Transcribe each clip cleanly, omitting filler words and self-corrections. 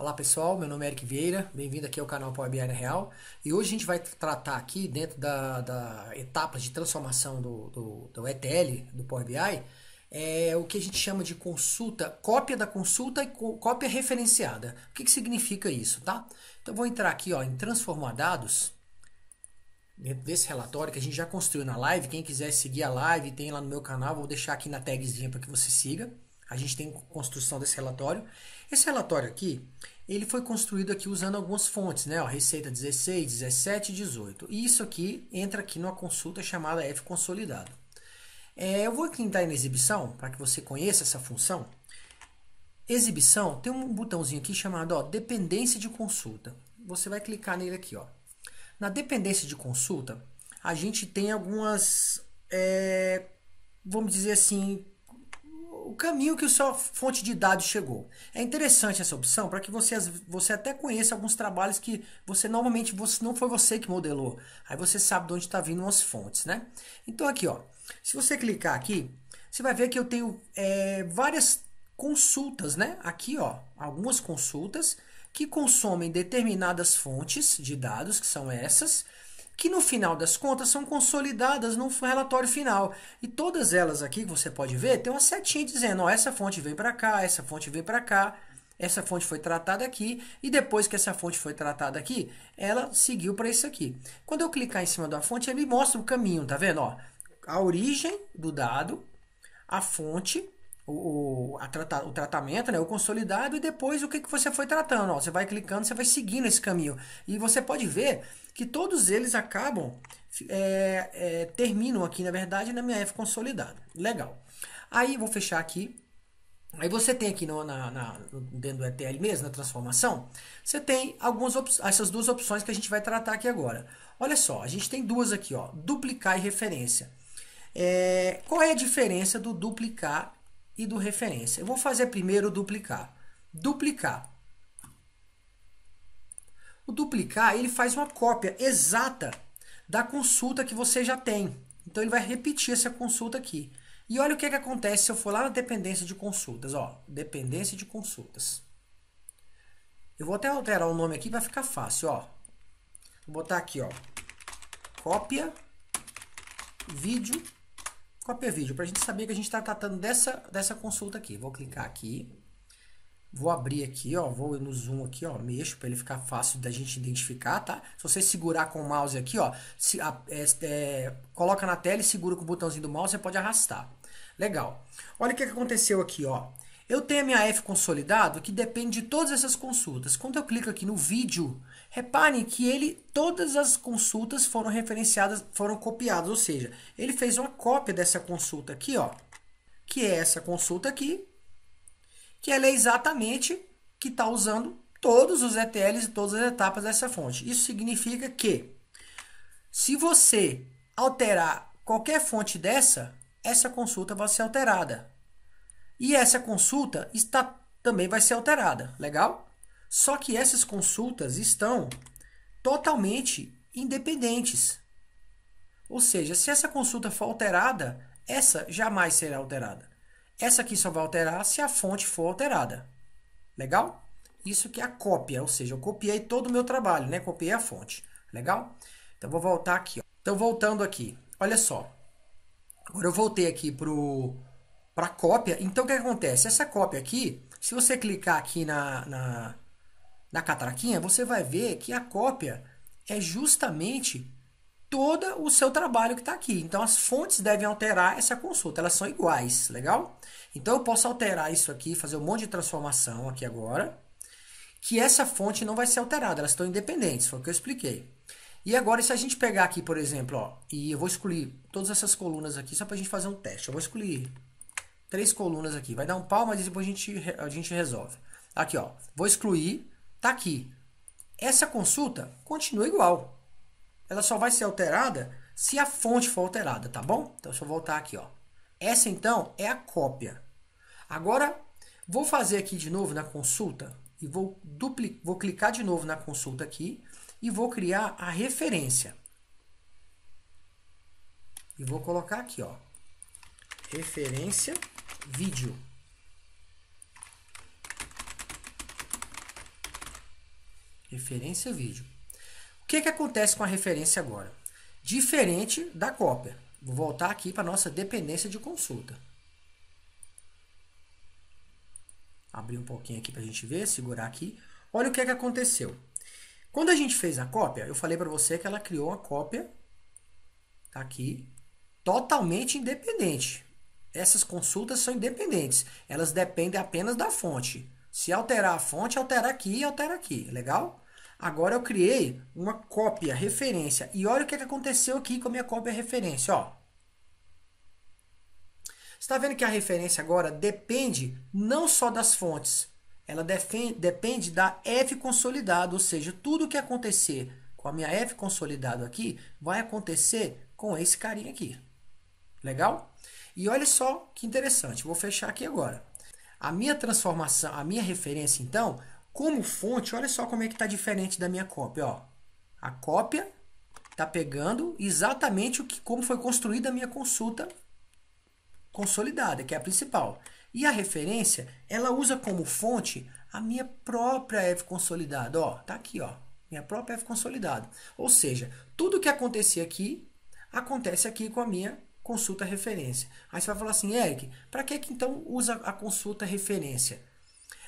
Olá pessoal, meu nome é Eric Vieira, bem-vindo aqui ao canal Power BI na Real. E hoje a gente vai tratar aqui dentro da etapa de transformação do ETL, do Power BI, o que a gente chama de consulta, cópia da consulta e cópia referenciada. O que significa isso, tá? Então eu vou entrar aqui ó, em transformar dados, dentro desse relatório que a gente já construiu na live. Quem quiser seguir a live, tem lá no meu canal, vou deixar aqui na tagzinha para que você siga. A gente tem construção desse relatório. Esse relatório aqui, ele foi construído aqui usando algumas fontes, né? Ó, Receita 16, 17 e 18. E isso aqui entra aqui numa consulta chamada F consolidado. Eu vou aqui entrar em exibição, para que você conheça essa função. Exibição, tem um botãozinho aqui chamado ó, dependência de consulta. Você vai clicar nele aqui. Ó. Na dependência de consulta, a gente tem algumas, vamos dizer assim, o caminho que a sua fonte de dados chegou. É interessante essa opção para que você até conheça alguns trabalhos que normalmente não foi você que modelou. Aí você sabe de onde está vindo as fontes, né? Então aqui, ó, se você clicar aqui, você vai ver que eu tenho várias consultas, né? Aqui, ó, algumas consultas que consomem determinadas fontes de dados, que são essas, que no final das contas são consolidadas no relatório final. E todas elas aqui que você pode ver, tem uma setinha dizendo, ó, essa fonte veio para cá, essa fonte veio para cá, essa fonte foi tratada aqui, e depois que essa fonte foi tratada aqui, ela seguiu para isso aqui. Quando eu clicar em cima da fonte, ele me mostra o caminho, tá vendo? Ó, a origem do dado, a fonte, o tratamento, né, o consolidado, e depois o que você foi tratando. Ó, você vai clicando, você vai seguindo esse caminho. E você pode ver que todos eles acabam, terminam aqui, na verdade, na minha F consolidada. Legal. Aí, vou fechar aqui. Aí você tem aqui dentro do ETL mesmo, na transformação, você tem essas duas opções que a gente vai tratar aqui agora. Olha só, a gente tem duas aqui, ó, duplicar e referência. Qual é a diferença do duplicar e do referência? Eu vou fazer primeiro o duplicar. Duplicar. O duplicar, ele faz uma cópia exata da consulta que você já tem. Então, ele vai repetir essa consulta aqui. E olha o que acontece se eu for lá na dependência de consultas. Ó, dependência de consultas. Eu vou até alterar o nome aqui para ficar fácil. Ó. Vou botar aqui, ó, cópia vídeo. Cópia vídeo, para a gente saber que a gente está tratando dessa consulta aqui. Vou clicar aqui. Vou abrir aqui, ó, vou no zoom aqui, ó, mexo para ele ficar fácil da gente identificar, tá? Se você segurar com o mouse aqui, ó, coloca na tela e segura com o botãozinho do mouse, você pode arrastar. Legal. Olha o que aconteceu aqui, ó. Eu tenho a minha F consolidado que depende de todas essas consultas. Quando eu clico aqui no vídeo, reparem que todas as consultas foram referenciadas, foram copiadas, ou seja, ele fez uma cópia dessa consulta aqui, ó, que é essa consulta aqui, que ela é exatamente que está usando todos os ETLs e todas as etapas dessa fonte. Isso significa que, se você alterar qualquer fonte essa consulta vai ser alterada. E essa consulta também vai ser alterada. Legal? Só que essas consultas estão totalmente independentes. Ou seja, se essa consulta for alterada, essa jamais será alterada. Essa aqui só vai alterar se a fonte for alterada. Legal? Isso que é a cópia, ou seja, eu copiei todo o meu trabalho, né? Copiei a fonte. Legal? Então, vou voltar aqui. Ó. Então, voltando aqui. Olha só. Agora, eu voltei aqui para a cópia. Então, o que acontece? Essa cópia aqui, se você clicar aqui na catraquinha, você vai ver que a cópia é justamente todo o seu trabalho que está aqui. Então, as fontes devem alterar essa consulta. Elas são iguais, legal? Então, eu posso alterar isso aqui, fazer um monte de transformação aqui agora, que essa fonte não vai ser alterada. Elas estão independentes, foi o que eu expliquei. E agora, se a gente pegar aqui, por exemplo, ó, e eu vou excluir todas essas colunas aqui, só para a gente fazer um teste. Eu vou excluir 3 colunas aqui. Vai dar um pau, mas depois a gente resolve. Aqui, ó. Vou excluir. Tá aqui. Essa consulta continua igual. Ela só vai ser alterada se a fonte for alterada, tá bom? Então, deixa eu voltar aqui, ó. Essa, então, é a cópia. Agora, vou fazer aqui de novo na consulta e vou clicar de novo na consulta aqui e vou criar a referência. E vou colocar aqui, ó. Referência vídeo. Referência vídeo. O que acontece com a referência agora? Diferente da cópia. Vou voltar aqui para a nossa dependência de consulta. Abrir um pouquinho aqui para a gente ver, segurar aqui. Olha o que aconteceu. Quando a gente fez a cópia, eu falei para você que ela criou uma cópia, tá aqui, totalmente independente. Essas consultas são independentes. Elas dependem apenas da fonte. Se alterar a fonte, altera aqui e altera aqui. Legal? Agora eu criei uma cópia referência. E olha o que aconteceu aqui com a minha cópia referência. Ó. Você está vendo que a referência agora depende não só das fontes. Ela depende da F consolidado. Ou seja, tudo que acontecer com a minha F consolidado aqui vai acontecer com esse carinha aqui. Legal? E olha só que interessante. Vou fechar aqui agora. A minha transformação, a minha referência, então, como fonte, olha só como é que está diferente da minha cópia. Ó. A cópia está pegando exatamente como foi construída a minha consulta consolidada, que é a principal. E a referência, ela usa como fonte a minha própria F consolidada. Ó, tá aqui, ó, minha própria F consolidada. Ou seja, tudo que acontecer aqui, acontece aqui com a minha consulta referência. Aí você vai falar assim, Eric, para que então usa a consulta referência?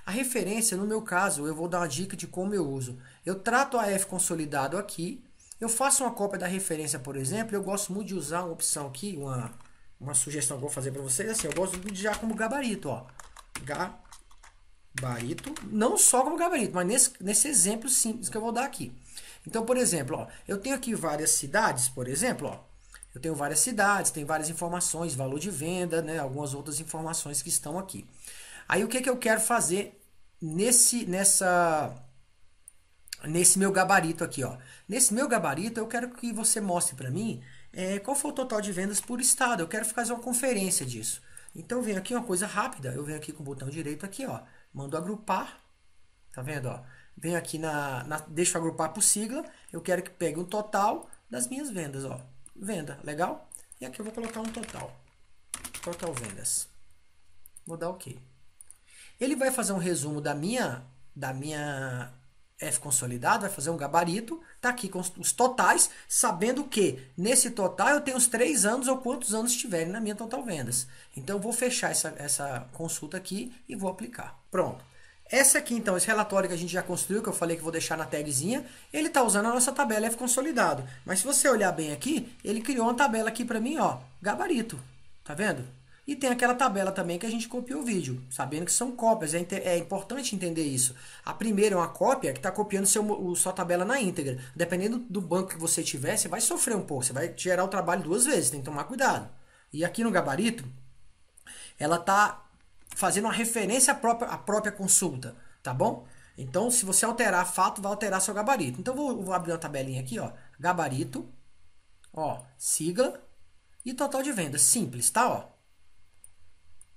A referência, no meu caso, eu vou dar uma dica de como eu uso. Eu trato a F consolidado aqui, eu faço uma cópia da referência, por exemplo, eu gosto muito de usar uma opção aqui, uma sugestão que eu vou fazer para vocês, assim, eu gosto de usar como gabarito, ó. Gabarito, não só como gabarito, mas nesse exemplo simples que eu vou dar aqui. Então, por exemplo, ó, eu tenho aqui várias cidades, por exemplo, ó. Eu tenho várias cidades, tem várias informações, valor de venda, né, algumas outras informações que estão aqui. Aí o que eu quero fazer nesse meu gabarito aqui, ó. Nesse meu gabarito eu quero que você mostre para mim qual foi o total de vendas por estado. Eu quero fazer uma conferência disso. Então eu venho aqui uma coisa rápida, eu venho aqui com o botão direito aqui, ó, mando agrupar, tá vendo, ó? Venho aqui deixo agrupar por sigla, eu quero que pegue um total das minhas vendas, ó. Venda, legal? E aqui eu vou colocar um total vendas. Vou dar OK. Ele vai fazer um resumo da minha F consolidado, vai fazer um gabarito, tá aqui com os totais, sabendo que nesse total eu tenho os 3 anos ou quantos anos estiverem na minha total vendas. Então eu vou fechar essa consulta aqui e vou aplicar. Pronto. Essa aqui então, esse relatório que a gente já construiu, que eu falei que vou deixar na tagzinha, ele está usando a nossa tabela F consolidado. Mas se você olhar bem aqui, ele criou uma tabela aqui para mim, ó, gabarito. Tá vendo? E tem aquela tabela também que a gente copiou o vídeo, sabendo que são cópias. É importante entender isso. A primeira é uma cópia que está copiando sua tabela na íntegra. Dependendo do banco que você tiver, você vai sofrer um pouco. Você vai gerar o trabalho 2 vezes, tem que tomar cuidado. E aqui no gabarito, ela está fazendo uma referência à própria consulta, tá bom? Então, se você alterar fato, vai alterar seu gabarito. Então, vou abrir uma tabelinha aqui, ó. Gabarito, ó, sigla e total de vendas. Simples, tá? Ó.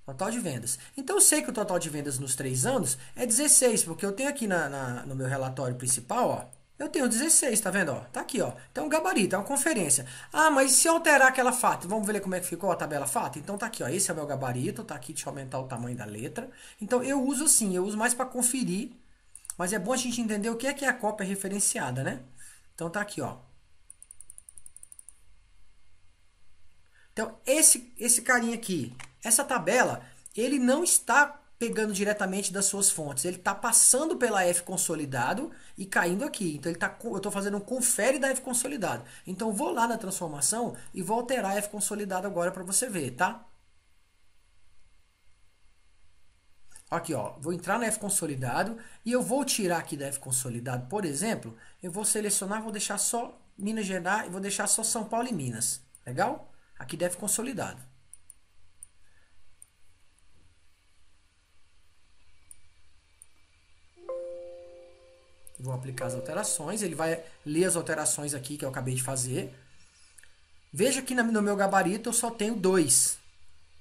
Total de vendas. Então, eu sei que o total de vendas nos 3 anos é 16, porque eu tenho aqui no meu relatório principal, ó, eu tenho 16, tá vendo? Ó, tá aqui, ó. Então, gabarito, é uma conferência. Ah, mas se eu alterar aquela fato? Vamos ver como é que ficou a tabela fato? Então, tá aqui, ó. Esse é o meu gabarito, tá aqui, deixa eu aumentar o tamanho da letra. Então, eu uso assim, eu uso mais para conferir, mas é bom a gente entender o que é a cópia referenciada, né? Então, tá aqui, ó. Então, esse carinha aqui, essa tabela, ele não está pegando diretamente das suas fontes, ele está passando pela F consolidado e caindo aqui. Então, eu estou fazendo um confere da F consolidado. Então, vou lá na transformação e vou alterar a F consolidado agora para você ver, tá? Aqui, ó, vou entrar na F consolidado e eu vou tirar aqui da F consolidado, por exemplo, eu vou selecionar, vou deixar só Minas Gerais e vou deixar só São Paulo e Minas. Legal? Aqui deve consolidado. Vou aplicar as alterações. Ele vai ler as alterações aqui que eu acabei de fazer. Veja que no meu gabarito eu só tenho 2.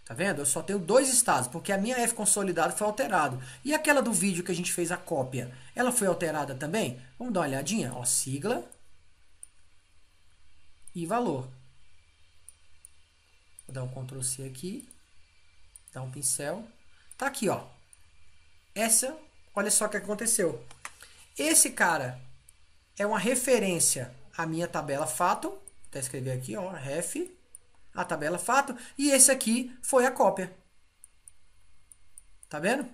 Tá vendo? Eu só tenho 2 estados, porque a minha F consolidado foi alterado. E aquela do vídeo que a gente fez a cópia, ela foi alterada também? Vamos dar uma olhadinha. Ó, sigla e valor. Vou dar um Ctrl C aqui. Dar um pincel. Tá aqui, ó. Olha só o que aconteceu. Esse cara é uma referência à minha tabela fato. Vou até escrever aqui, ó, ref, a tabela fato. E esse aqui foi a cópia. Tá vendo?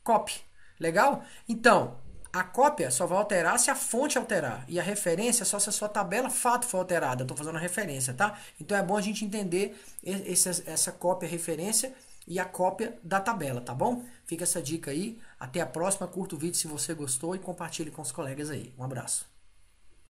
Copy. Legal? Então, a cópia só vai alterar se a fonte alterar. E a referência só se a sua tabela fato for alterada. Eu estou fazendo a referência, tá? Então é bom a gente entender essa cópia referência e a cópia da tabela, tá bom? Fica essa dica aí. Até a próxima. Curta o vídeo se você gostou e compartilhe com os colegas aí. Um abraço.